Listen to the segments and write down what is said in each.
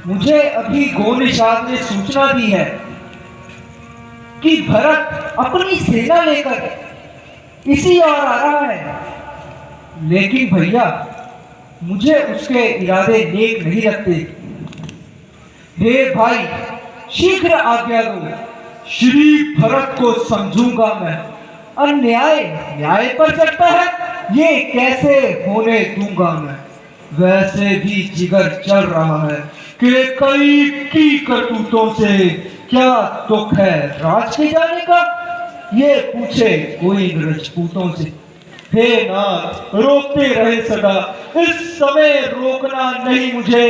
मुझे अभी गोनिशाद ने सूचना दी है कि भरत अपनी सेना लेकर इसी ओर आ रहा है। लेकिन भैया, मुझे उसके इरादे नेक नहीं लगते। हे भाई, शीघ्र आज्ञा दो। श्री भरत को समझूंगा मैं। अन्याय न्याय पर चढ़ता है, ये कैसे होने दूंगा मैं। वैसे भी जिगर चल रहा है कि कई की करतूतों से क्या दुख है राज के जाने का। ये पूछे कोई राजपूतों से। हे नाथ, रोकते रहे सदा, इस समय रोकना नहीं मुझे।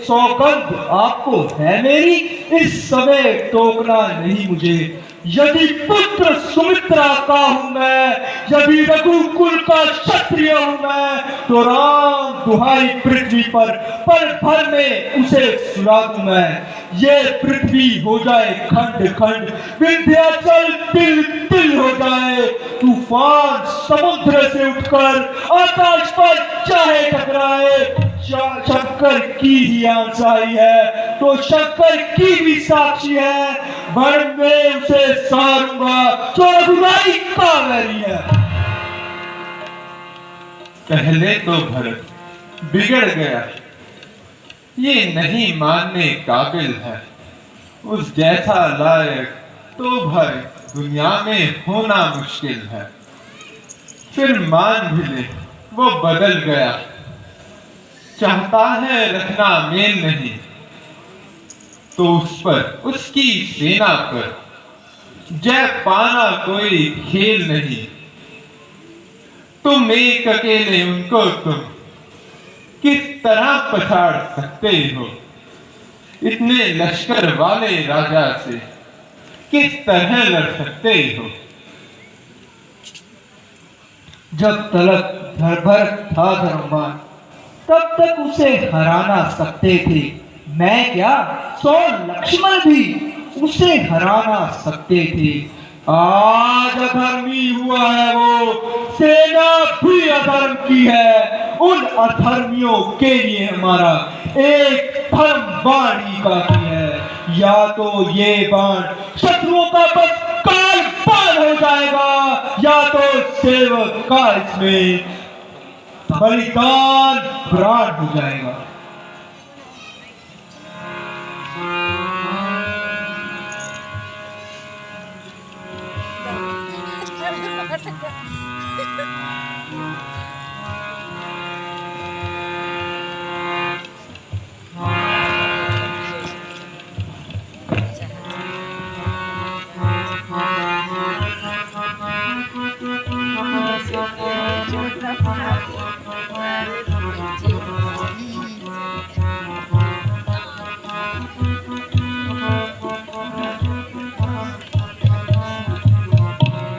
सौगंध आपको है मेरी, इस समय टोकना नहीं मुझे। यदि पुत्र सुमित्रा का हूं मैं, यदि रघुकुल का क्षत्रिय हूं मैं, तो राम दुहाई पृथ्वी पर पल भर में उसे सुला दूं मैं। ये पृथ्वी हो जाए खंड खंड, विंध्याचल तिल तिल हो जाए, तूफान समुद्र से उठकर आकाश पर चाहे टकराए। शंकर की ही आंसाई है तो शंकर की भी साक्षी है, वर्ण में उसे सारूंगा जो रघुराई का वैरी है। पहले तो भरत बिगड़ गया, ये नहीं मानने काबिल है। उस जैसा लायक तो भाई दुनिया में होना मुश्किल है। फिर मान भी ले वो बदल गया, चाहता है रखना मेल नहीं, तो उस पर उसकी सेना पर जय पाना कोई खेल नहीं। तुम एक अकेले उनको तुम किस तरह पछाड़ सकते हो। इतने लश्कर वाले राजा से किस तरह लड़ सकते हो। जब तलक भरत था धर्मवान, तब तक उसे हराना सकते थे। मैं क्या, 100 लक्ष्मण भी उसे हराना सकते थे। आज अधर्मी हुआ है वो, सेना भी अधर्म की है। उन अधर्मियों के लिए हमारा एक धर्म बाण ही काफी है। या तो ये बाण शत्रुओं का बस काल बाण हो जाएगा, या तो सेवक का इसमें बलिदान प्राण हो जाएगा।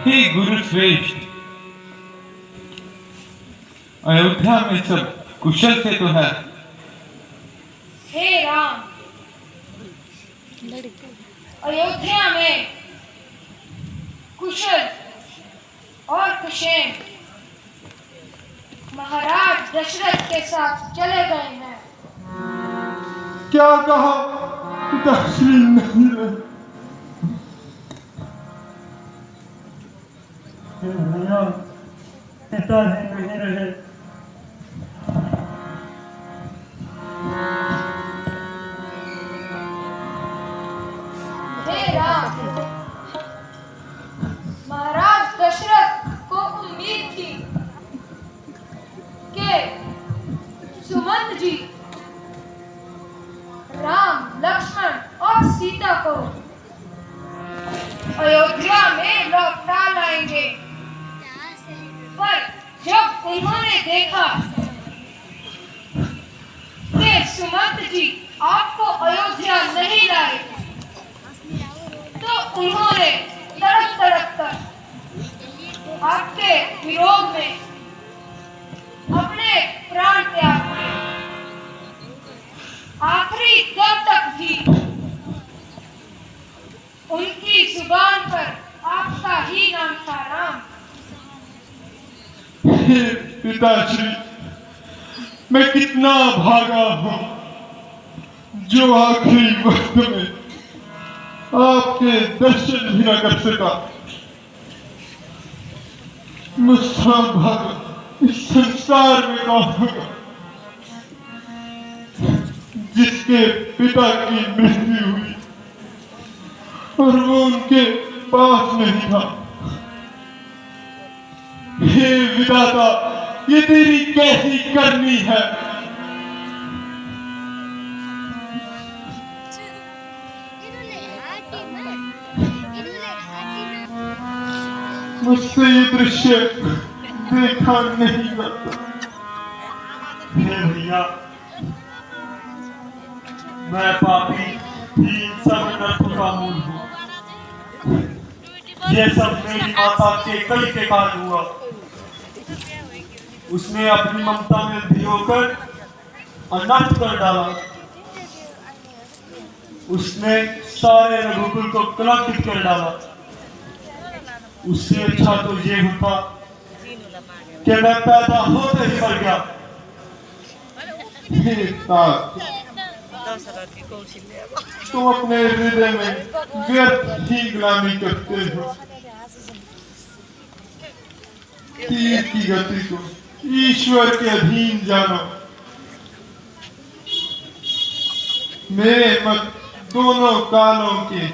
हे गुरु श्रेष्ठ, अयोध्या में सब कुशल से तो है। हे राम, अयोध्या में कुशल और कुशेन महाराज दशरथ के साथ चले गए हैं। क्या कहा? दक्षिण नहीं रहे। पिता है नहीं रहे। हे राम, महाराज दशरथ को उम्मीद थी कि सुमंत जी राम, लक्ष्मण और सीता को अयोध्या में लौटा लाएंगे। पर जब उन्होंने देखा कि सुमंत जी आपको अयोध्या नहीं लाए, तो उन्होंने तड़प तड़प कर आपके विरोध में अपने प्राण त्याग किए। आखिरी दम तक भी उनकी जुबान पर आपका ही नाम था, राम। पिताश्री, मैं कितना भागा हूं। जो आखिरी वक्त में आपके दर्शन भी न कर सका। मुझसा भाग इस संसार में कौन होगा जिसके पिता की मृत्यु हुई और वो उनके पास नहीं था। हे विधाता, ये तेरी कैसी करनी है। मुझसे ये दृश्य देखा नहीं जाता। हे भैया, मैं पापी ही सब नरकों का मूल हूँ। ये सब मेरी माता के कई के कारण हुआ। उसने अपनी ममता में भिगोकर अनर्थ कर डाला। उसने सारे रघुकुल को कलंकित कर डाला। उससे अच्छा तो ये होता कि मैं पैदा होते ही मर गया। हे तात, तुम अपने हृदय में व्यर्थ ही गुलामी करते हो। तीर की गति को ईश्वर के अधीन जानो। मेरे मत दोनों कालों के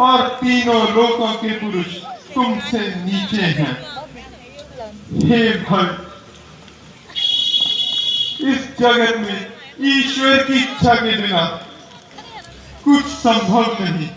और तीनों लोकों के पुरुष तुमसे नीचे हैं। हे भक्त, इस जगत में ईश्वर की इच्छा के बिना कुछ संभव नहीं।